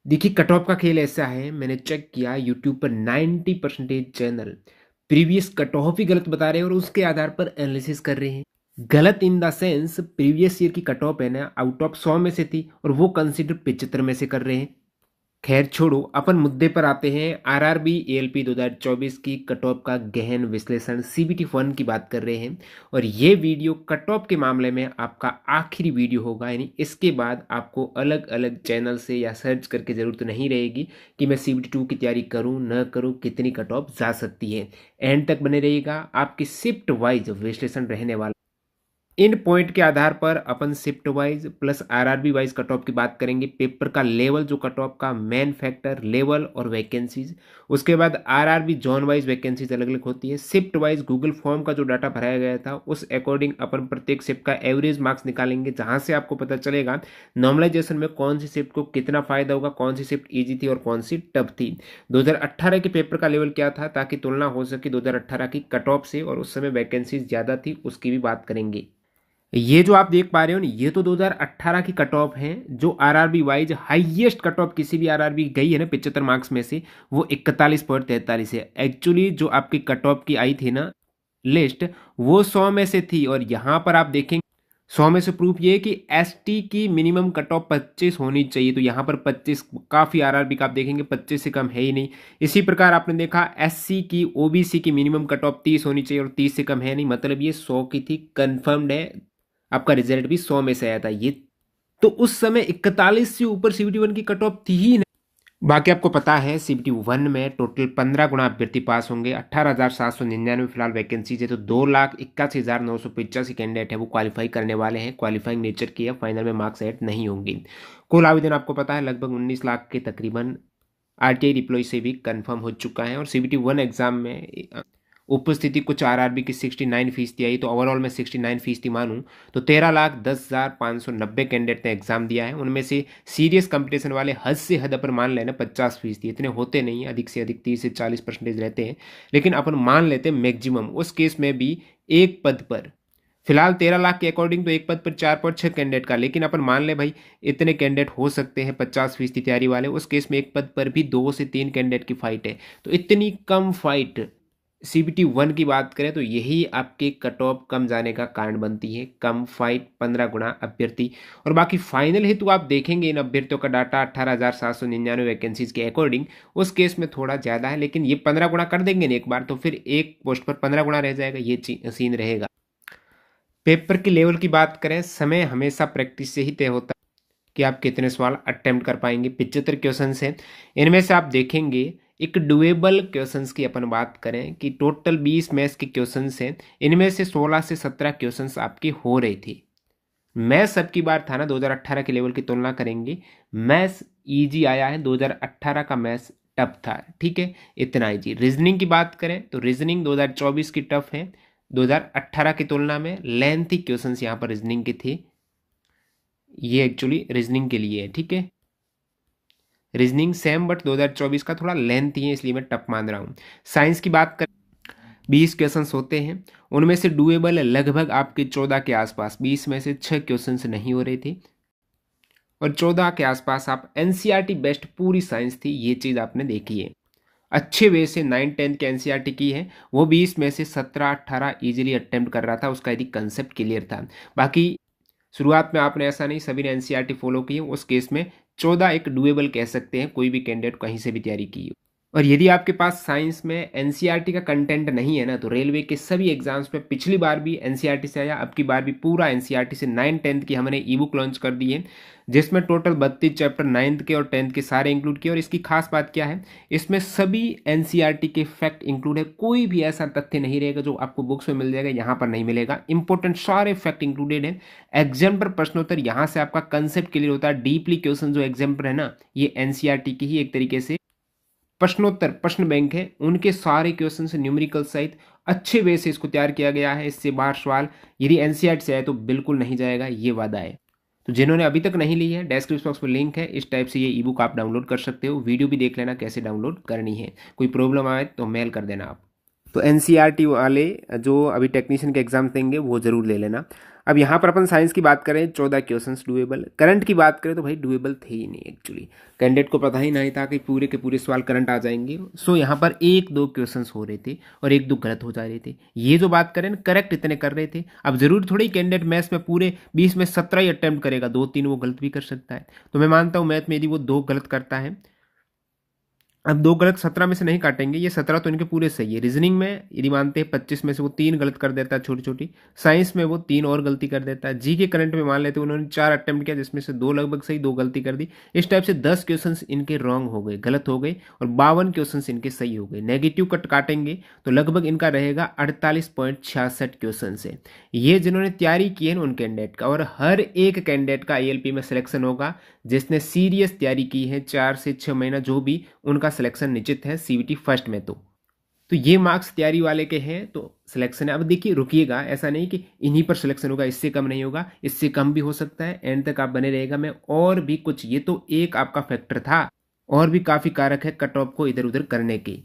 देखिए cut off का खेल ऐसा है, मैंने चेक किया यूट्यूब पर 90% चैनल प्रीवियस कट ऑफ ही गलत बता रहे हैं और उसके आधार पर एनालिसिस कर रहे हैं। गलत in the sense previous year की कट ऑफ है ना, आउट ऑफ 100 में से थी और वो कंसिडर 75 में से कर रहे हैं। खैर छोड़ो, अपन मुद्दे पर आते हैं। आरआरबी एएलपी 2024 की कट ऑफ का गहन विश्लेषण सीबीटी 1 की बात कर रहे हैं और ये वीडियो कट ऑफ के मामले में आपका आखिरी वीडियो होगा। यानी इसके बाद आपको अलग अलग चैनल से या सर्च करके जरूरत नहीं रहेगी कि मैं सीबीटी 2 की तैयारी करूं न करूं, कितनी कट ऑफ जा सकती है। एंड तक बने रहिएगा, आपकी शिफ्ट वाइज विश्लेषण रहने वाला। इन पॉइंट के आधार पर अपन shift wise plus RRB wise cut off की बात करेंगे। पेपर का लेवल जो कट ऑफ का मेन फैक्टर लेवल और वैकेंसीज, उसके बाद आरआरबी जोन वाइज वैकेंसीज अलग अलग होती है। शिफ्ट वाइज गूगल फॉर्म का जो डाटा भराया गया था उस अकॉर्डिंग अपन प्रत्येक शिफ्ट का एवरेज मार्क्स निकालेंगे, जहां से आपको पता चलेगा नॉर्मलाइजेशन में कौन सी शिफ्ट को कितना फायदा होगा, कौन सी शिफ्ट ईजी थी और कौन सी टफ थी। 2018 के पेपर का लेवल क्या था ताकि तुलना हो सके 2018 की कट ऑफ से, और उस समय वैकेंसीज ज्यादा थी उसकी भी बात करेंगे। ये जो आप देख पा रहे हो ना, ये तो 2018 की कट ऑफ है। जो RRB wise highest cut off किसी भी आरआरबी गई है ना 75 मार्क्स में से, वो 41.43 है। एक्चुअली जो आपकी कट ऑफ की आई थी ना लिस्ट, वो 100 में से थी और यहाँ पर आप देखेंगे 100 में से प्रूफ ये है कि एसटी की मिनिमम कट ऑफ 25 होनी चाहिए, तो यहाँ पर 25 काफ़ी आरआरबी का आप देखेंगे 25 से कम है ही नहीं। इसी प्रकार आपने देखा एससी की ओबीसी की मिनिमम कट ऑफ 30 होनी चाहिए और 30 से कम है नहीं, मतलब ये 100 की थी, कंफर्म्ड है। आपका रिजल्ट भी 100 में से आया था। ये तो उस समय 41 से ऊपर सीबीटी 1 की कट ऑफ थी ही नहीं। बाकी आपको पता है सीबीटी 1 में टोटल 15 गुना अभ्यर्थी पास होंगे। 18,799 फिलहाल वैकेंसीज है, तो 2,81,985 कैंडिडेट है वो क्वालिफाई करने वाले हैं। क्वालिफाइंग नेचर की है, फाइनल में मार्क्स ऐड नहीं होंगे। कुल आवेदन आपको पता है लगभग 19 लाख के तकरीबन आरटीआई रिप्लॉय से भी कंफर्म हो चुका है। और सीबीटी 1 एग्जाम में उपस्थिति कुछ आरआरबी की 69% आई, तो ओवरऑल में 69% मानूं तो 13,10,590 कैंडिडेट ने एग्जाम दिया है। उनमें से सीरियस कंपटीशन वाले हद से हद अपन मान लेना 50%, इतने होते नहीं, अधिक से अधिक 30 से 40% रहते हैं, लेकिन अपन मान लेते हैं मैक्सिमम। उस केस में भी एक पद पर फिलहाल 13 लाख के अकॉर्डिंग तो एक पद पर 4.6 कैंडिडेट का, लेकिन अपन मान ले भाई इतने कैंडिडेट हो सकते हैं 50% तैयारी वाले, उस केस में एक पद पर भी 2 से 3 कैंडिडेट की फाइट है। तो इतनी कम फाइट सीबीटी 1 की बात करें तो यही आपके कट ऑफ कम जाने का कारण बनती है। कम फाइट, 15 गुना अभ्यर्थी। और बाकी फाइनल हेतु आप देखेंगे इन अभ्यर्थियों का डाटा 18,799 वैकेंसीज के अकॉर्डिंग, उस केस में थोड़ा ज़्यादा है, लेकिन ये 15 गुना कर देंगे ना एक बार, तो फिर एक पोस्ट पर 15 गुना रह जाएगा, ये सीन रहेगा। पेपर के लेवल की बात करें, समय हमेशा प्रैक्टिस से ही तय होता है कि आप कितने सवाल अटेम्प्ट कर पाएंगे। 75 क्वेश्चन हैं, इनमें से आप देखेंगे एक डुएबल क्वेश्चंस की अपन बात करें कि टोटल 20 मैथ्स के क्वेश्चंस हैं, इनमें से 16 से 17 क्वेश्चंस आपकी हो रही थी। मैथ्स सबकी बार था ना, 2018 के लेवल की तुलना करेंगे, मैथ्स इजी आया है, 2018 का मैथ्स टफ था, ठीक है, इतना इजी। रीजनिंग की बात करें तो रीजनिंग 2024 की टफ है 2018 की तुलना में। लेंथी क्वेश्चंस यहाँ पर रीजनिंग के थे, ये एक्चुअली रीजनिंग के लिए है, ठीक है। रीजनिंग सेम बट 2024 का थोड़ा लेंथ ही है, इसलिए मैं टफ मान रहा हूँ। साइंस की बात करें 20 क्वेश्चंस होते हैं, उनमें से डुएबल लगभग आपके 14 के आसपास, 20 में से 6 क्वेश्चंस नहीं हो रहे थे और 14 के आसपास आप एनसीईआरटी बेस्ट पूरी साइंस थी, ये चीज़ आपने देखी है। अच्छे वे से 9-10 के एनसीईआरटी की है, वो 20 में से 17-18 इजीली अटेम्प्ट कर रहा था, उसका यदि कंसेप्ट क्लियर था। बाकी शुरुआत में आपने ऐसा नहीं, सभी ने एनसीईआरटी फॉलो की है, उस केस में 14 एक डुएबल कह सकते हैं, कोई भी कैंडिडेट कहीं से भी तैयारी की हो। और यदि आपके पास साइंस में एनसीईआरटी का कंटेंट नहीं है ना, तो रेलवे के सभी एग्जाम्स में पिछली बार भी एनसीईआरटी से आया, अब की बार भी पूरा एनसीईआरटी से 9-10 की हमने ई बुक लॉन्च कर दी है, जिसमें टोटल 32 चैप्टर 9th के और 10th के सारे इंक्लूड किए। और इसकी खास बात क्या है, इसमें सभी एनसीईआरटी के फैक्ट इंक्लूड है, कोई भी ऐसा तथ्य नहीं रहेगा जो आपको बुक्स में मिल जाएगा यहाँ पर नहीं मिलेगा। इंपॉर्टेंट सारे फैक्ट इंक्लूडेड है। एग्जाम पर प्रश्नोत्तर यहाँ से आपका कंसेप्ट क्लियर होता है। डीपली क्वेश्चन जो एग्जाम पर है ना, ये एनसीईआरटी की ही एक तरीके से प्रश्नोत्तर प्रश्न बैंक है, उनके सारे क्वेश्चन से न्यूमेरिकल सहित अच्छे वे से इसको तैयार किया गया है। इससे बाहर सवाल यदि एनसीईआरटी से आए तो बिल्कुल नहीं जाएगा, ये वादा है। तो जिन्होंने अभी तक नहीं ली है, डिस्क्रिप्शन बॉक्स में लिंक है, इस टाइप से ये ई बुक आप डाउनलोड कर सकते हो। वीडियो भी देख लेना कैसे डाउनलोड करनी है, कोई प्रॉब्लम आए तो मेल कर देना आप। तो एनसीईआरटी वाले जो अभी टेक्नीशियन के एग्जाम देंगे वो जरूर ले लेना। अब यहाँ पर अपन साइंस की बात करें 14 क्वेश्चंस डुएबल, करंट की बात करें तो भाई डुएबल थे ही नहीं एक्चुअली, कैंडिडेट को पता ही नहीं था कि पूरे के पूरे सवाल करंट आ जाएंगे। सो यहाँ पर एक दो क्वेश्चंस हो रहे थे और एक दो गलत हो जा रहे थे। ये जो बात करें करेक्ट इतने कर रहे थे। अब जरूरी थोड़ी कैंडिडेट मैथ्स में पूरे 20 में 17 ही अटेम्प्ट करेगा, 2-3 वो गलत भी कर सकता है। तो मैं मानता हूँ मैथ में यदि वो 2 गलत करता है, अब 2 गलत 17 में से नहीं काटेंगे, ये 17 तो इनके पूरे सही है। रीजनिंग में यदि मानते हैं 25 में से वो 3 गलत कर देता है छोटी छोटी, साइंस में वो 3 और गलती कर देता है, जी के करंट में मान लेते हैं उन्होंने 4 अटेम्प्ट किया जिसमें से 2 लगभग सही 2 गलती कर दी। इस टाइप से 10 क्वेश्चन इनके रॉन्ग हो गए, गलत हो गए, और 52 क्वेश्चन इनके सही हो गए। नेगेटिव कट काटेंगे तो लगभग इनका रहेगा 48.66 क्वेश्चन है। ये जिन्होंने तैयारी की है उन कैंडिडेट का, और हर एक कैंडिडेट का ALP में सिलेक्शन होगा जिसने सीरियस तैयारी की है 4 से 6 महीना, जो भी उनका सिलेक्शन निश्चित है CVT फर्स्ट में। तो ये मार्क्स तैयारी वाले के हैं तो सिलेक्शन है। अब देखिए रुकिएगा, ऐसा नहीं कि इन्हीं पर सिलेक्शन होगा, इससे कम नहीं होगा, इससे कम भी हो सकता है। एंड तक आप बने रहेगा। मैं और भी कुछ, ये तो एक आपका फैक्टर था, और भी काफ़ी कारक है कट ऑफ को इधर उधर करने की।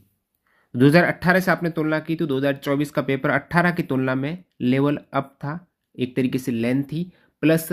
2018 से आपने तुलना की तो 2024 का पेपर 18 की तुलना में लेवल अप था, एक तरीके से लेंथ थी, प्लस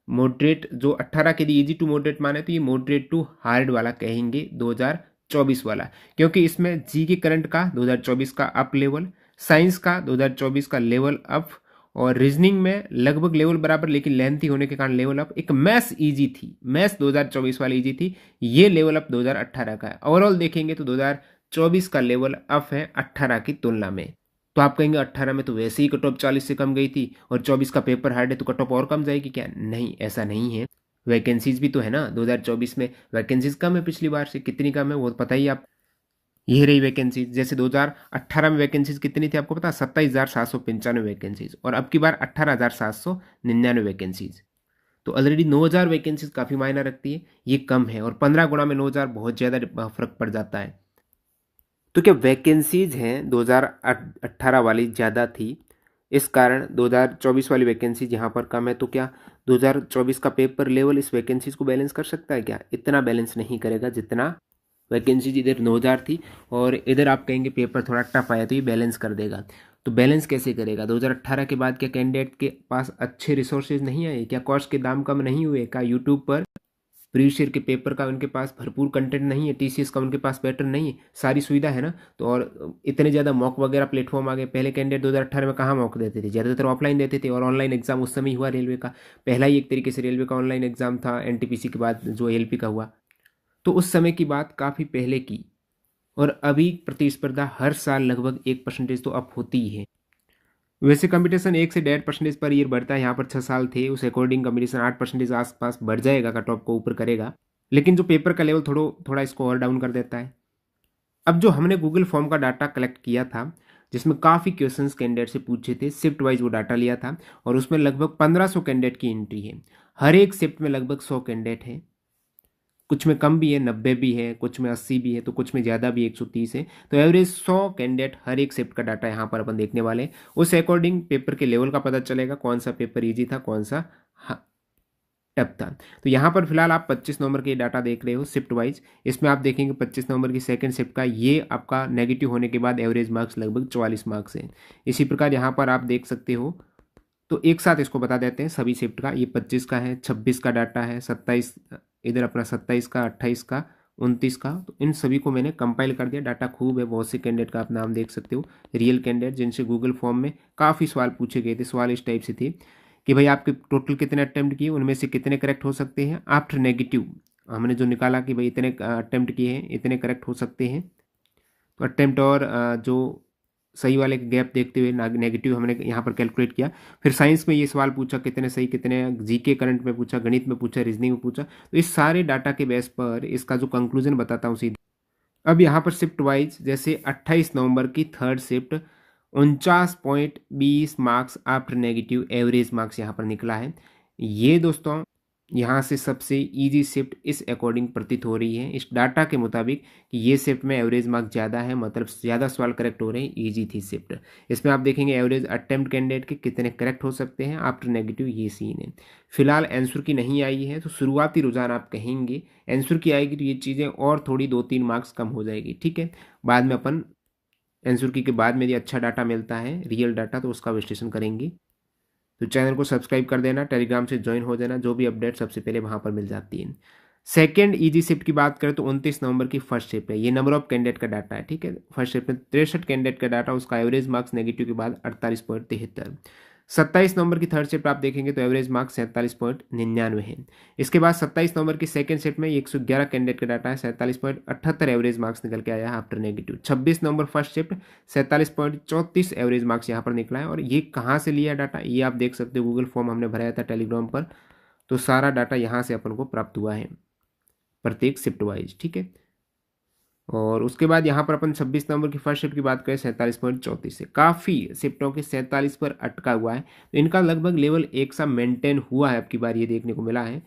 मॉडरेट, जो 18 के लिए इजी टू मॉडरेट माने तो ये मॉडरेट टू हार्ड वाला कहेंगे 2024 वाला, क्योंकि इसमें जी के करंट का 2024 का अप लेवल, साइंस का 2024 का लेवल अप, और रीजनिंग में लगभग लेवल बराबर लेकिन लेंथी होने के कारण लेवल अप। एक मैथ्स इजी थी, मैथ्स 2024 वाली इजी थी, ये लेवल अप 2018 का है। ओवरऑल देखेंगे तो 2024 का लेवल अप है 18 की तुलना में। तो आप कहेंगे 18 में तो वैसे ही कट ऑफ 40 से कम गई थी और 24 का पेपर हार्ड है तो कट ऑफ और कम जाएगी क्या? नहीं, ऐसा नहीं है। वैकेंसीज भी तो है ना, 2024 में वैकेंसीज कम है पिछली बार से। कितनी कम है वो पता ही आप, ये रही वैकेंसीज। जैसे 2018 में वैकेंसीज कितनी थी आपको पता? 27,795 वैकेंसीज, और अब की बार 18,799 वैकेंसीज। तो ऑलरेडी 9,000 वैकेंसीज काफ़ी मायना रखती है, ये कम है, और 15 गुना में 9,000 बहुत ज़्यादा फर्क पड़ जाता है। तो क्या वैकेंसीज हैं 2018 वाली ज़्यादा थी, इस कारण 2024 वाली वैकेंसीज यहाँ पर कम है। तो क्या 2024 का पेपर लेवल इस वैकेंसीज को बैलेंस कर सकता है क्या? इतना बैलेंस नहीं करेगा जितना वैकेंसीज इधर 9,000 थी, और इधर आप कहेंगे पेपर थोड़ा टफ आया तो ये बैलेंस कर देगा। तो बैलेंस कैसे करेगा? 2018 के बाद क्या कैंडिडेट के पास अच्छे रिसोर्सेज नहीं आए? क्या कोर्स के दाम कम नहीं हुए? क्या यूट्यूब पर प्रीवियस ईयर के पेपर का उनके पास भरपूर कंटेंट नहीं है? TCS का उनके पास पैटर्न नहीं है? सारी सुविधा है ना। तो और इतने ज़्यादा मॉक वगैरह प्लेटफॉर्म आ गए। पहले कैंडिडेट 2018 में कहाँ मॉक देते थे? ज़्यादातर ऑफलाइन देते थे, और ऑनलाइन एग्जाम उस समय हुआ रेलवे का, पहला ही एक तरीके से रेलवे का ऑनलाइन एग्जाम था NTPC के बाद जो ALP का हुआ। तो उस समय की बात काफ़ी पहले की, और अभी प्रतिस्पर्धा हर साल लगभग 1% तो अप होती ही है। वैसे कंपटीशन 1 से 1.5% पर ईयर बढ़ता है, यहाँ पर 6 साल थे, उस अकॉर्डिंग कंपटीशन 8% आसपास बढ़ जाएगा, कट ऑफ को ऊपर करेगा, लेकिन जो पेपर का लेवल थोड़ा इसको और डाउन कर देता है। अब जो हमने गूगल फॉर्म का डाटा कलेक्ट किया था, जिसमें काफ़ी क्वेश्चंस कैंडिडेट से पूछे थे, शिफ्ट वाइज वो डाटा लिया था, और उसमें लगभग 1500 कैंडिडेट की एंट्री है। हर एक शिफ्ट में लगभग 100 कैंडिडेट है, कुछ में कम भी है, 90 भी है, कुछ में 80 भी है, तो कुछ में ज़्यादा भी 130 है। तो एवरेज 100 कैंडिडेट हर एक शिफ्ट का डाटा यहाँ पर अपन देखने वाले हैं। उस अकॉर्डिंग पेपर के लेवल का पता चलेगा, कौन सा पेपर ईजी था, कौन सा टफ था। तो यहाँ पर फिलहाल आप 25 नवंबर के डाटा देख रहे हो शिफ्ट वाइज। इसमें आप देखेंगे 25 नवंबर की सेकंड शिफ्ट का ये आपका नेगेटिव होने के बाद एवरेज मार्क्स लगभग 44 मार्क्स हैं। इसी प्रकार यहाँ पर आप देख सकते हो। तो एक साथ इसको बता देते हैं सभी शिफ्ट का। ये 25 का है, 26 का डाटा है, 27 इधर अपना 27 का, 28 का, 29 का। तो इन सभी को मैंने कंपाइल कर दिया। डाटा खूब है, बहुत से कैंडिडेट का आप नाम देख सकते हो, रियल कैंडिडेट जिनसे गूगल फॉर्म में काफ़ी सवाल पूछे गए थे। सवाल इस टाइप से थे कि भाई आपके टोटल कितने अटेम्प्ट किए, उनमें से कितने करेक्ट हो सकते हैं आफ्टर नेगेटिव। हमने जो निकाला कि भाई इतने अटेम्प्ट किए हैं, इतने करेक्ट हो सकते हैं। तो अटेम्प्ट और जो सही वाले गैप देखते हुए नेगेटिव हमने यहाँ पर कैलकुलेट किया। फिर साइंस में ये सवाल पूछा कितने सही, कितने जीके करंट में पूछा, गणित में पूछा, रीजनिंग में पूछा। तो इस सारे डाटा के बेस पर इसका जो कंक्लूजन बताता हूँ सीधे। अब यहाँ पर शिफ्ट वाइज जैसे 28 नवंबर की third shift 49.20 marks after negative average marks यहाँ पर निकला है। ये दोस्तों यहाँ से सबसे इजी शिफ्ट इस अकॉर्डिंग प्रतीत हो रही है, इस डाटा के मुताबिक कि ये शिफ्ट में एवरेज मार्क्स ज़्यादा है, मतलब ज़्यादा सवाल करेक्ट हो रहे हैं, इजी थी शिफ्ट। इसमें आप देखेंगे एवरेज अटेम्प्ट कैंडिडेट के कितने करेक्ट हो सकते हैं आफ्टर नेगेटिव, ये सीन है। फिलहाल आंसर की नहीं आई है, तो शुरुआती रुझान आप कहेंगे। आंसर की आएगी तो ये चीज़ें और थोड़ी 2-3 मार्क्स कम हो जाएगी, ठीक है। बाद में अपन आंसर की के बाद में यदि अच्छा डाटा मिलता है, रियल डाटा, तो उसका विश्लेषण करेंगे। तो चैनल को सब्सक्राइब कर देना, टेलीग्राम से ज्वाइन हो जाना, जो भी अपडेट सबसे पहले वहाँ पर मिल जाती है। सेकेंड ईजी शिफ्ट की बात करें तो 29 नवंबर की फर्स्ट शिफ्ट है। ये नंबर ऑफ कैंडिडेट का डाटा है, ठीक है। फर्स्ट शिफ्ट में 63 कैंडिडेट का डाटा, उसका एवरेज मार्क्स नेगेटिव के बाद 48.73। 27 नवंबर की थर्ड शिफ्ट आप देखेंगे तो एवरेज मार्क्स 47.99 है। इसके बाद 27 नवंबर की सेकंड शिफ्ट में 111 कैंडिडेट का डाटा है, 47.78 एवरेज मार्क्स निकल के आया है आफ्टर नेगेटिव। 26 नवंबर फर्स्ट शिफ्ट 47.34 एवरेज मार्क्स यहाँ पर निकला है। और ये कहाँ से लिया डाटा, ये आप देख सकते हो, गूगल फॉर्म हमने भराया था टेलीग्राम पर, तो सारा डाटा यहाँ से अपन को प्राप्त हुआ है प्रत्येक शिफ्ट वाइज, ठीक है। और उसके बाद यहाँ पर अपन 26 नवंबर की फर्स्ट शिफ्ट की बात करें 47.34 से, काफ़ी शिफ्टों के 47 पर अटका हुआ है, तो इनका लगभग लेवल एक सा मेंटेन हुआ है, अब की बार ये देखने को मिला है।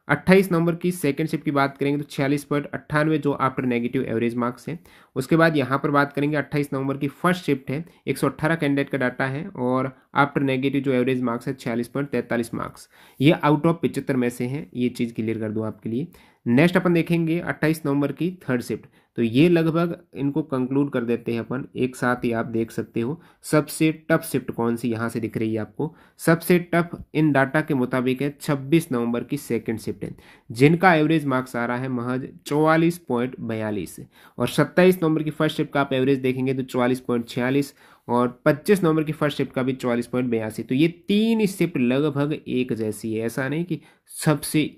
28 नवंबर की सेकंड शिफ्ट की बात करेंगे तो 46.98 जो आफ्टर नेगेटिव एवरेज मार्क्स है। उसके बाद यहाँ पर बात करेंगे 28 नवंबर की फर्स्ट शिफ्ट है, 118 कैंडिडेट का डाटा है और आफ्टर नेगेटिव जो एवरेज मार्क्स है 46.43 मार्क्स। ये आउट ऑफ 75 में से है, ये चीज़ क्लियर कर दूँ आपके लिए। नेक्स्ट अपन देखेंगे 28 नवंबर की थर्ड शिफ्ट, तो ये लगभग इनको कंक्लूड कर देते हैं अपन एक साथ ही। आप देख सकते हो सबसे टफ शिफ्ट कौन सी यहाँ से दिख रही है आपको, सबसे टफ इन डाटा के मुताबिक है 26 नवंबर की सेकंड शिफ्ट है, जिनका एवरेज मार्क्स आ रहा है महज 44.42। और 27 नवंबर की फर्स्ट शिफ्ट का आप एवरेज देखेंगे तो 44.46 और 25 नवंबर की फर्स्ट शिफ्ट का भी 44.82। तो ये तीन शिफ्ट लगभग एक जैसी है, ऐसा नहीं कि सबसे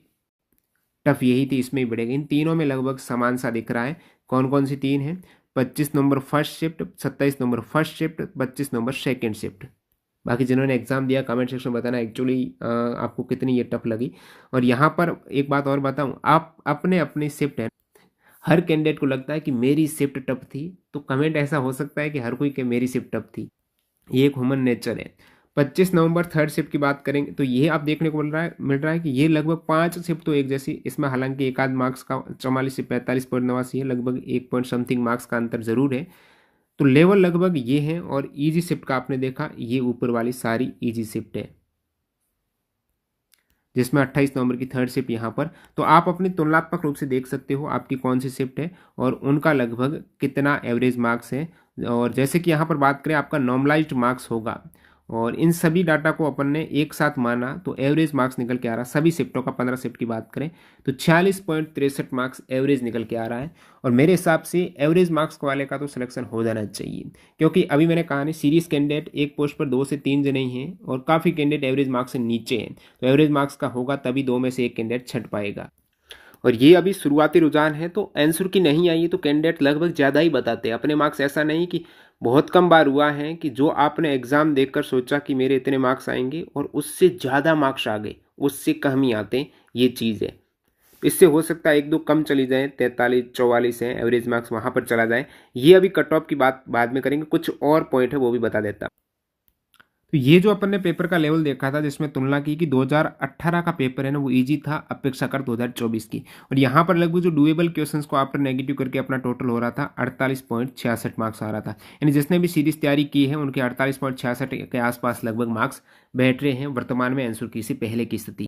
टफ यही थी इसमें ही बढ़ेगा, इन तीनों में लगभग समान सा दिख रहा है। कौन कौन सी तीन है, 25 नवंबर फर्स्ट शिफ्ट, 27 नवंबर फर्स्ट शिफ्ट, 25 नवंबर सेकेंड शिफ्ट। बाकी जिन्होंने एग्जाम दिया कमेंट सेक्शन में बताना एक्चुअली आपको कितनी ये टफ लगी। और यहाँ पर एक बात और बताऊँ, आप अपने अपनी शिफ्ट है, हर कैंडिडेट को लगता है कि मेरी शिफ्ट टफ थी, तो कमेंट ऐसा हो सकता है कि हर कोई के मेरी शिफ्ट टफ थी, ये एक ह्यूमन नेचर है। 25 नवंबर थर्ड शिफ्ट की बात करेंगे तो ये आप देखने को मिल रहा है कि ये लगभग 5 शिफ्ट तो एक जैसी, इसमें हालांकि एक आध मार्क्स का 44 से 45.89 है, लगभग 1 पॉइंट समथिंग मार्क्स का अंतर जरूर है। तो लेवल लगभग ये है। और इजी शिफ्ट का आपने देखा, ये ऊपर वाली सारी इजी शिफ्ट है, जिसमें 28 नवंबर की थर्ड शिफ्ट यहाँ पर। तो आप अपनी तुलनात्मक रूप से देख सकते हो आपकी कौन सी शिफ्ट है और उनका लगभग कितना एवरेज मार्क्स है। और जैसे कि यहाँ पर बात करें आपका नॉर्मलाइज्ड मार्क्स होगा, और इन सभी डाटा को अपन ने एक साथ माना तो एवरेज मार्क्स निकल के आ रहा है, सभी शिफ्टों का 15 शिफ्ट की बात करें तो 46.63 मार्क्स एवरेज निकल के आ रहा है। और मेरे हिसाब से एवरेज मार्क्स वाले का तो सिलेक्शन हो जाना चाहिए, क्योंकि अभी मैंने कहा नहीं, सीरीज कैंडिडेट एक पोस्ट पर 2 से 3 जने ही हैं और काफ़ी कैंडिडेट एवरेज मार्क्स से नीचे हैं, तो एवरेज मार्क्स का होगा तभी 2 में से एक कैंडिडेट छट पाएगा। और ये अभी शुरुआती रुझान है, तो आंसर की नहीं आई है तो कैंडिडेट लगभग ज़्यादा ही बताते हैं अपने मार्क्स। ऐसा नहीं कि बहुत कम बार हुआ है कि जो आपने एग्ज़ाम देखकर सोचा कि मेरे इतने मार्क्स आएंगे और उससे ज़्यादा मार्क्स आ गए, उससे कम ही आते हैं, ये चीज़ है। इससे हो सकता है एक दो कम चली जाए, 43-44 है एवरेज मार्क्स, वहाँ पर चला जाए। ये अभी कट ऑफ की बात बाद में करेंगे, कुछ और पॉइंट है वो भी बता देता। तो ये जो अपन ने पेपर का लेवल देखा था, जिसमें तुलना की कि 2018 का पेपर है ना वो इजी था अपेक्षाकृत 2024 की, और यहाँ पर लगभग जो डुएबल क्वेश्चंस को आफ्टर नेगेटिव करके अपना टोटल हो रहा था 48.66 मार्क्स आ रहा था। यानी जिसने भी सीरीज तैयारी की है उनके 48.66 के आसपास लगभग मार्क्स बैठ रहे हैं वर्तमान में आंसर की से पहले की स्थिति।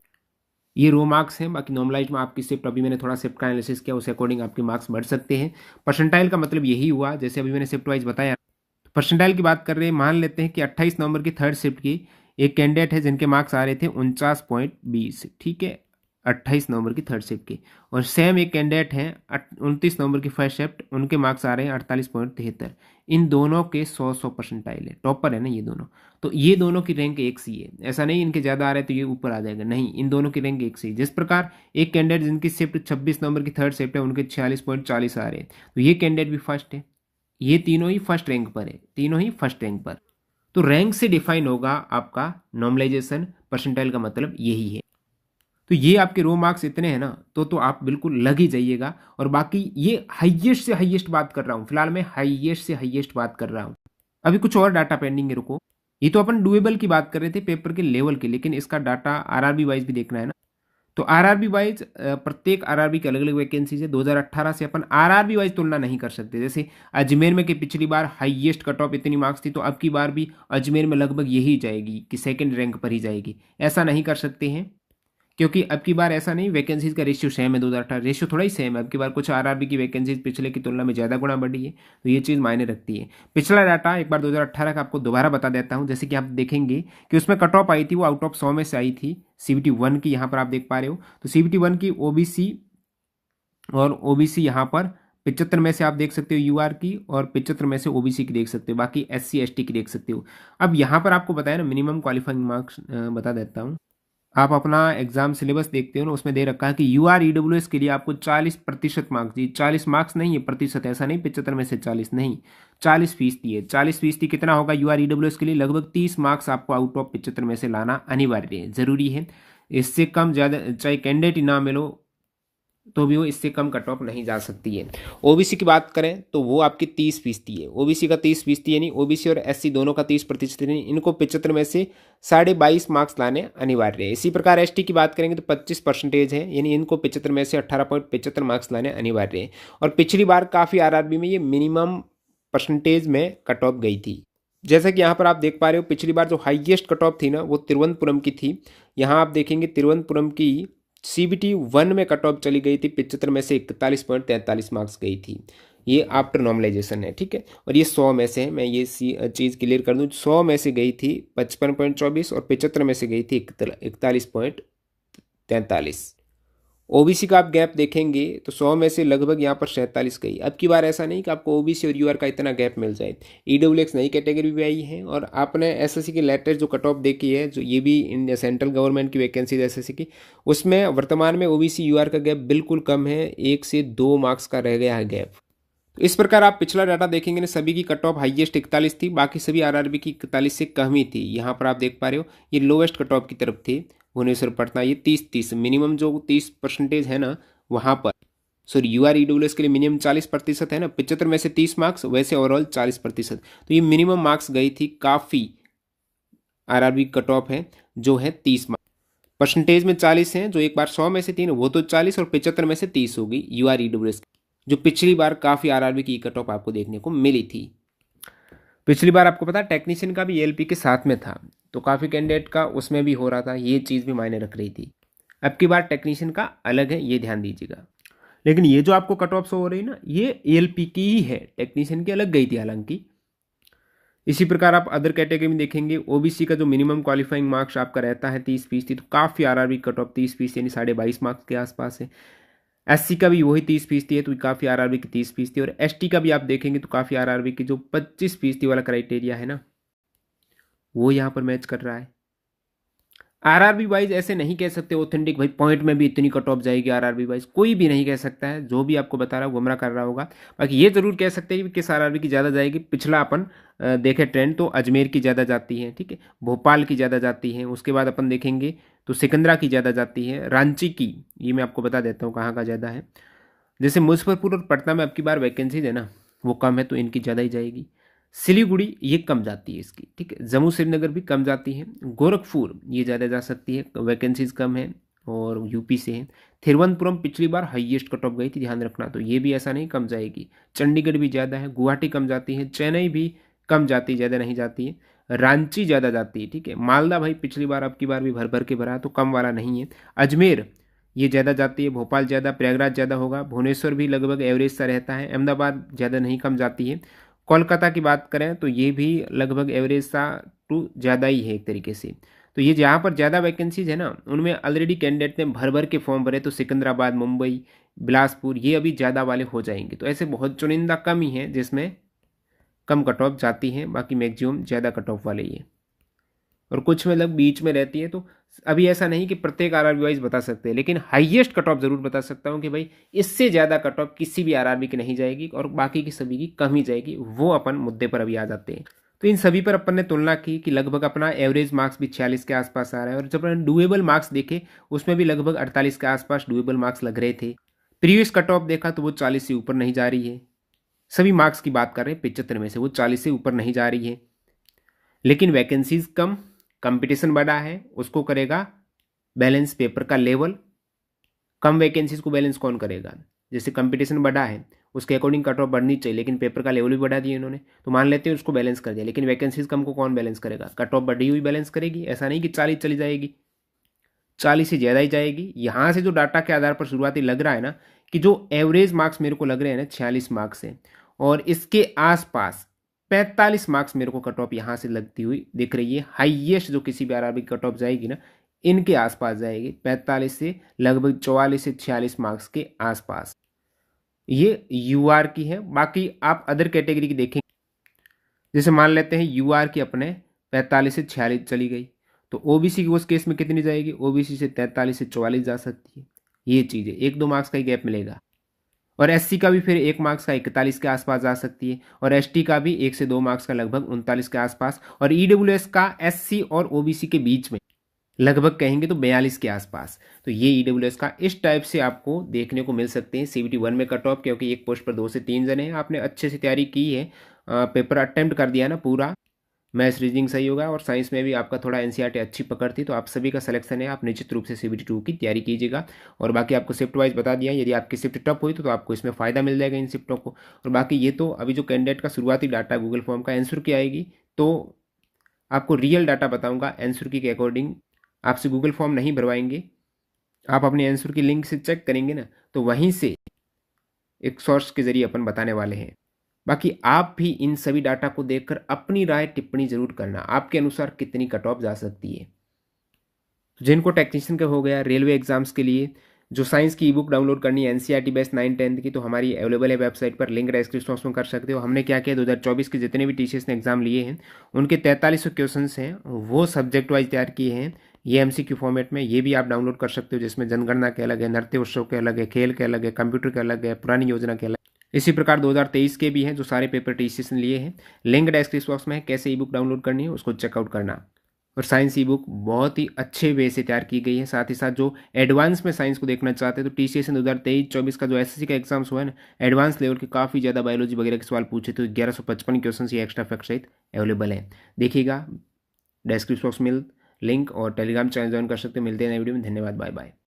ये रो मार्क्स हैं, बाकी नॉर्मलाइज में आपकी शिफ्ट, अभी मैंने थोड़ा शिफ्ट का एनालिसिस किया, उस अकॉर्डिंग आपके मार्क्स बढ़ सकते हैं। परसेंटाइल का मतलब यही हुआ, जैसे अभी मैंने शिफ्ट वाइज बताया। परसेंटाइल की बात कर रहे हैं, मान लेते हैं कि 28 नवंबर की थर्ड शिफ्ट की एक कैंडिडेट है जिनके मार्क्स आ रहे थे 49.20, ठीक है, 28 नवंबर की थर्ड शिफ्ट की। और सेम एक कैंडिडेट है 29 नवंबर की फर्स्ट शिफ्ट, उनके मार्क्स आ रहे हैं 48.73। इन दोनों के 100 परसेंटाइल है, टॉपर है ना ये दोनों, तो ये दोनों की रैंक एक सी है। ऐसा नहीं इनके ज़्यादा आ रहे तो ये ऊपर आ जाएगा, नहीं, इन दोनों की रैंक एक सी। जिस प्रकार एक कैंडिडेट जिनकी शिफ्ट 26 नवंबर की थर्ड शिफ्ट है उनके 46.40 आ रहे हैं, तो ये कैंडिडेट भी फर्स्ट है। ये तीनों ही फर्स्ट रैंक पर है, तीनों ही फर्स्ट रैंक पर। तो रैंक से डिफाइन होगा आपका नॉर्मलाइजेशन, परसेंटाइल का मतलब यही है। तो ये आपके रो मार्क्स इतने हैं ना, तो आप बिल्कुल लग ही जाइएगा। और बाकी ये हाईएस्ट से हाईएस्ट बात कर रहा हूँ, फिलहाल मैं हाईएस्ट से हाईएस्ट बात कर रहा हूँ। अभी कुछ और डाटा पेंडिंग है, रुको। ये तो अपन डुएबल की बात कर रहे थे पेपर के लेवल के, लेकिन इसका डाटा आरआरबी वाइज भी देखना है ना। तो आरआरबी वाइज प्रत्येक आरआरबी की अलग अलग वैकेंसीज है। 2018 से अपन आरआरबी वाइज तुलना नहीं कर सकते। जैसे अजमेर में कि पिछली बार हाईएस्ट कट ऑफ इतनी मार्क्स थी, तो अब की बार भी अजमेर में लगभग यही जाएगी कि सेकंड रैंक पर ही जाएगी, ऐसा नहीं कर सकते हैं, क्योंकि अब की बार ऐसा नहीं वैकेंसीज का रेशियो सेम है 2018, रेशियो थोड़ा ही सेम है। अब की बार कुछ आरआरबी की वैकेंसीज पिछले की तुलना में ज़्यादा गुना बढ़ी है, तो ये चीज़ मायने रखती है। पिछला डाटा एक बार 2018 का आपको दोबारा बता देता हूँ। जैसे कि आप देखेंगे कि उसमें कट ऑफ आई थी, वो आउट ऑफ 100 में से आई थी CBT 1 की, यहाँ पर आप देख पा रहे हो। तो CBT 1 की OBC और OBC यहाँ पर 75 में से आप देख सकते हो UR की, और 75 में से OBC की देख सकते हो, बाकी SC ST की देख सकते हो। अब यहाँ पर आपको बताया ना मिनिमम क्वालिफाइंग मार्क्स, बता देता हूँ। आप अपना एग्जाम सिलेबस देखते हो ना, उसमें दे रखा है कि UR EWS के लिए आपको 40% मार्क्स, जी 40 मार्क्स नहीं है प्रतिशत, ऐसा नहीं 75 में से 40 नहीं, 40% है। 40% कितना होगा UR EWS के लिए? लगभग 30 मार्क्स आपको आउट ऑफ 75 में से लाना अनिवार्य है, जरूरी है। इससे कम ज़्यादा चाहे कैंडिडेट ही ना मिलो तो भी वो इससे कम कट ऑफ नहीं जा सकती है। OBC की बात करें तो वो आपकी 30% है। OBC का 30% यानी OBC और SC दोनों का 30%, यानी इनको 75 में से 22.5 मार्क्स लाने अनिवार्य है। इसी प्रकार ST की बात करेंगे तो 25% है, यानी इनको 75 में से 18.75 मार्क्स लाने अनिवार्य है। और पिछली बार काफ़ी आरआरबी में ये मिनिमम परसेंटेज में कट ऑफ गई थी। जैसा कि यहाँ पर आप देख पा रहे हो, पिछली बार जो हाईएस्ट कट ऑफ थी ना वो तिरुवनंतपुरम की थी। यहाँ आप देखेंगे तिरुवनंतपुरम की CBT 1 में कट ऑफ चली गई थी, 75 में से 41.43 मार्क्स गई थी। ये आफ्टर नॉर्मलाइजेशन है, ठीक है। और ये 100 में से है, मैं ये चीज़ क्लियर कर दूं, 100 में से गई थी 55.24 और 75 में से गई थी 41.43। OBC का आप गैप देखेंगे तो 100 में से लगभग यहाँ पर 47 गई। अब की बार ऐसा नहीं कि आपको OBC और UR का इतना गैप मिल जाए। EWX नई कैटेगरी भी आई है, और आपने SSC की लेटेस्ट जो कट ऑफ देखी है, जो ये भी इंडिया सेंट्रल गवर्नमेंट की वैकेंसी SSC की, उसमें वर्तमान में OBC UR का गैप बिल्कुल कम है, 1 से 2 मार्क्स का रह गया है गैप। तो इस प्रकार आप पिछला डाटा देखेंगे ना, सभी की कट ऑफ हाईएस्ट 41 थी, बाकी सभी आरआरबी की 41 से कम ही थी। यहाँ पर आप देख पा रहे हो ये लोवेस्ट कट ऑफ की तरफ थी। भुवनेश्वर पटना ये 30 मिनिमम जो 30% है ना वहाँ पर, सॉरी UR EWS के लिए मिनिमम 40% है ना, 75 में से 30 मार्क्स, वैसे ओवरऑल 40%। तो ये मिनिमम मार्क्स गई थी, काफ़ी आरआरबी कट ऑफ है जो है 30 मार्क्स। परसेंटेज में 40 हैं, जो एक बार 100 में से 3 वो तो 40, और 75 में से 30 होगी UR EWS, जो पिछली बार काफ़ी आरआरबी की कट ऑफ आपको देखने को मिली थी। पिछली बार आपको पता टेक्नीशियन का भी ALP के साथ में था, तो काफ़ी कैंडिडेट का उसमें भी हो रहा था, ये चीज़ भी मायने रख रही थी। अब की बार टेक्नीशियन का अलग है, ये ध्यान दीजिएगा। लेकिन ये जो आपको कट ऑफ शो हो रही ना, ये ALP की ही है, टेक्नीशियन की अलग गई थी हालांकि। इसी प्रकार आप अदर कैटेगरी में देखेंगे, OBC का जो मिनिमम क्वालिफाइंग मार्क्स आपका रहता है 30%, तो काफ़ी आरआरबी कट ऑफ 30% यानी 22.5 मार्क्स के आसपास है। SC का भी वही 30% है, तो काफ़ी आरआरबी की 30%, और ST का भी आप देखेंगे तो काफ़ी आरआरबी की जो 25% वाला क्राइटेरिया है ना, वो यहाँ पर मैच कर रहा है। आरआरबी वाइज ऐसे नहीं कह सकते ऑथेंटिक भाई पॉइंट में भी इतनी कट ऑफ जाएगी आरआरबी वाइज, कोई भी नहीं कह सकता है। जो भी आपको बता रहा है गुमराह कर रहा होगा। बाकी ये जरूर कह सकते हैं कि किस आरआरबी की ज़्यादा जाएगी। पिछला अपन देखे ट्रेंड तो अजमेर की ज़्यादा जाती है, ठीक है, भोपाल की ज़्यादा जाती है, उसके बाद अपन देखेंगे तो सिकंदरा की ज़्यादा जाती है, रांची की, ये मैं आपको बता देता हूँ कहाँ का ज़्यादा है। जैसे मुजफ्फरपुर और पटना में अब की बार वैकेंसीज है ना वो कम है, तो इनकी ज़्यादा ही जाएगी। सिलीगुड़ी ये कम जाती है इसकी, ठीक है, जम्मू श्रीनगर भी कम जाती है, गोरखपुर ये ज़्यादा जा सकती है, वैकेंसीज कम है और यूपी से है। तिरुवनंतपुरम पिछली बार हाईएस्ट कट ऑफ गई थी, ध्यान रखना, तो ये भी ऐसा नहीं कम जाएगी। चंडीगढ़ भी ज़्यादा है, गुवाहाटी कम जाती है, चेन्नई भी कम जाती है, ज़्यादा नहीं जाती है, रांची ज़्यादा जाती है, ठीक है। मालदा भाई पिछली बार अब की बार भी भर भर के भरा, तो कम वाला नहीं है। अजमेर ये ज़्यादा जाती है, भोपाल ज़्यादा, प्रयागराज ज़्यादा होगा, भुवनेश्वर भी लगभग एवरेज सा रहता है, अहमदाबाद ज़्यादा नहीं कम जाती है। कोलकाता की बात करें तो ये भी लगभग एवरेज सा टू ज़्यादा ही है एक तरीके से। तो ये जहाँ पर ज़्यादा वैकेंसीज है ना उनमें ऑलरेडी कैंडिडेट ने भर भर के फॉर्म भरे, तो सिकंदराबाद, मुंबई, बिलासपुर ये अभी ज़्यादा वाले हो जाएंगे। तो ऐसे बहुत चुनिंदा कम ही हैं जिसमें कम कट ऑफ जाती हैं, बाकी मैक्सिमम ज़्यादा कट ऑफ वाले ही हैं, और कुछ मतलब बीच में रहती है। तो अभी ऐसा नहीं कि प्रत्येक आरआरबी वाइज बता सकते हैं, लेकिन हाईएस्ट कट ऑफ जरूर बता सकता हूँ कि भाई इससे ज़्यादा कट ऑफ किसी भी आरआरबी की नहीं जाएगी, और बाकी की सभी की कम ही जाएगी। वो अपन मुद्दे पर अभी आ जाते हैं। तो इन सभी पर अपन ने तुलना की कि लगभग अपना एवरेज मार्क्स भी 46 के आसपास आ रहा है, और जब अपन डुएबल मार्क्स देखे उसमें भी लगभग 48 के आसपास डुएबल मार्क्स लग रहे थे। प्रीवियस कट ऑफ देखा तो वो 40 से ऊपर नहीं जा रही है। सभी मार्क्स की बात कर रहे हैं 75 में से वो 40 से ऊपर नहीं जा रही है। लेकिन वैकेंसीज कम, कंपटीशन बड़ा है, उसको करेगा बैलेंस पेपर का लेवल। कम वैकेंसीज को बैलेंस कौन करेगा? जैसे कंपटीशन बढ़ा है उसके अकॉर्डिंग कट ऑफ बढ़नी चाहिए, लेकिन पेपर का लेवल भी बढ़ा दिया इन्होंने, तो मान लेते हैं उसको बैलेंस कर दिया। लेकिन वैकेंसीज कम को कौन बैलेंस करेगा? कट ऑफ बढ़ी हुई बैलेंस करेगी, ऐसा नहीं कि 40 चली जाएगी। 40 से ज़्यादा ही जाएगी। यहाँ से जो डाटा के आधार पर शुरुआती लग रहा है ना कि जो एवरेज मार्क्स मेरे को लग रहे हैं ना 46 मार्क्स है, और इसके आसपास 45 मार्क्स मेरे को कट ऑफ यहाँ से लगती हुई दिख रही है। हाईएस्ट जो किसी भी आरआरबी कट ऑफ जाएगी ना, इनके आसपास जाएगी, 45 से लगभग 44 से 46 मार्क्स के आसपास। ये यूआर की है। बाकी आप अदर कैटेगरी की देखें, जैसे मान लेते हैं यूआर की अपने 45 से 46 चली गई, तो ओबीसी की उस केस में कितनी जाएगी, ओबीसी से 43 से 44 जा सकती है। ये चीज़ है, 1-2 मार्क्स का ही गैप मिलेगा। और एससी का भी फिर 1 मार्क्स का 41 के आसपास जा सकती है, और एसटी का भी 1 से 2 मार्क्स का लगभग 39 के आसपास, और ईडब्ल्यूएस का एससी और ओबीसी के बीच में लगभग कहेंगे तो 42 के आसपास। तो ये ईडब्ल्यूएस का इस टाइप से आपको देखने को मिल सकते हैं सीबीटी 1 में कट ऑफ, क्योंकि एक पोस्ट पर 2 से 3 जने हैं, आपने अच्छे से तैयारी की है, पेपर अटेम्प्ट कर दिया ना पूरा, मैथ्स रीजनिंग सही होगा, और साइंस में भी आपका थोड़ा एनसीईआरटी अच्छी पकड़ थी, तो आप सभी का सिलेक्शन है। आप निश्चित रूप से सीबीटी 2 की तैयारी कीजिएगा। और बाकी आपको शिफ्ट वाइज बता दिया, यदि आपकी शिफ्ट टफ हुई तो आपको इसमें फ़ायदा मिल जाएगा इन शिफ्टों को। और बाकी ये तो अभी जो कैंडिडेट का शुरुआती डाटा गूगल फॉर्म का आंसर की आएगी, तो आपको रियल डाटा बताऊंगा आंसर की के अकॉर्डिंग। आपसे गूगल फॉर्म नहीं भरवाएंगे, आप अपने आंसर की लिंक से चेक करेंगे ना, तो वहीं से एक सोर्स के जरिए अपन बताने वाले हैं। बाकी आप भी इन सभी डाटा को देखकर अपनी राय टिप्पणी जरूर करना, आपके अनुसार कितनी कट ऑफ जा सकती है। तो जिनको टेक्नीशियन का हो गया रेलवे एग्जाम्स के लिए, जो साइंस की ई बुक डाउनलोड करनी है एनसीईआरटी बेस्ट 9-10 की, तो हमारी अवेलेबल है वेबसाइट पर, लिंक डिस्क्रिप्शन बॉक्स में कर सकते हो। हमने क्या किया, 2024 के जितने भी टीचर्स ने एग्जाम लिए हैं उनके 4300 क्वेश्चन हैं, वो सब्जेक्ट वाइज तैयार किए हैं, ये एमसीक्यू फॉर्मेट में। ये भी आप डाउनलोड कर सकते हो, जिसमें जनगणना के अलग है, नृत्य उत्सव के अलग है, खेल के अलग है, कंप्यूटर के अलग है, पुरानी योजना के अलग। इसी प्रकार 2023 के भी हैं, जो सारे पेपर टीचर्स ने लिए हैं। लिंक डिस्क्रिप्शन बॉक्स में है, कैसे ई बुक डाउनलोड करनी है उसको चेकआउट करना। और साइंस ई बुक बहुत ही अच्छे वे से तैयार की गई है। साथ ही साथ जो एडवांस में साइंस को देखना चाहते हैं, तो टीसीएस 2023-24 का जो एसएससी का एग्जाम्स हुआ है ना, एडवांस लेवल के काफ़ी ज़्यादा बायोलॉजी वगैरह के सवाल पूछे, तो 1155 क्वेश्चन ये एक्स्ट्रा फैक्ट सहित अवेलेबल है। देखिएगा डिस्क्रिप्शन बॉक्स में लिंक, और टेलीग्राम चैनल ज्वाइन कर सकते हैं। मिलते हैं नए वीडियो में, धन्यवाद, बाय बाय।